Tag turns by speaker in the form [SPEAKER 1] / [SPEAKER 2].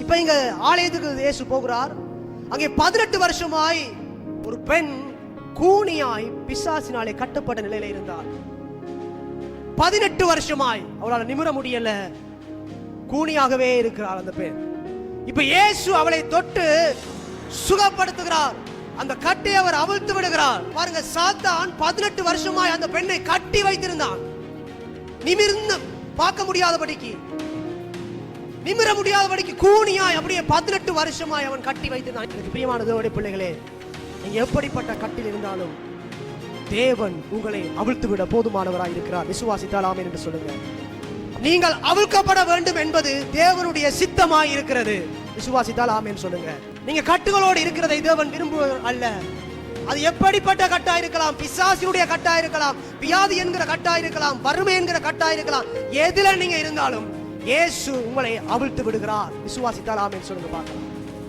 [SPEAKER 1] இப்ப இங்க ஆலயத்துக்கு இயேசு போகிறார். அங்கே 18 வருஷமாய் ஒரு பெண் கூனியாய் பிசாசினாலே கட்டப்பட்ட நிலையில இருந்தார். 18 வருஷமாய் அவளால் நிமிர முடியல, கூனியாகவே இருக்கிறார் அந்த பெண். இப்ப இயேசு அவளை தொட்டு சுகப்படுத்துகிறார். அந்த கட்டை அவர் அவிழ்த்து விடுகிறார். பாருங்க, சாத்தான் 18 வருஷமாய் அந்த பெண்ணை கட்டி வைத்திருந்தான். நிமிர்ந்து பார்க்க முடியாதபடிக்கு, நிமிர முடியாதபடிக்கு கூனியாய் அப்படியே 18 வருஷமாய் அவன் கட்டி வைத்திருந்தான். எனக்கு பிரியமான தேவனுடைய பிள்ளைகளே, நீங்க எப்படிப்பட்ட கட்டில் இருந்தாலும் தேவன் உங்களை அவிழ்த்து விட போதுமானவராய் இருக்கிறார். விசுவாசித்தால் ஆமென் என்று சொல்லுங்க. நீங்கள் அவிழ்க்கப்பட வேண்டும் என்பது தேவனுடைய சித்தமாய் இருக்கிறது. விசுவாசித்தால் ஆமென் சொல்லுங்க. நீங்க கட்டுகளோடு இருக்கிறதை தேவன் விரும்புவர் அல்ல. அது எப்படிப்பட்ட கட்டா இருக்கலாம், பிசாசினுடைய கட்டா இருக்கலாம், வியாதி என்கிற கட்டா இருக்கலாம், வறுமை என்கிற கட்டா இருக்கலாம். எதுல நீங்க இருந்தாலும் இயேசு உங்களை அவிழ்த்து விடுகிறார். விசுவாசித்தால் ஆமென் சொல்லுங்க பார்க்கலாம்.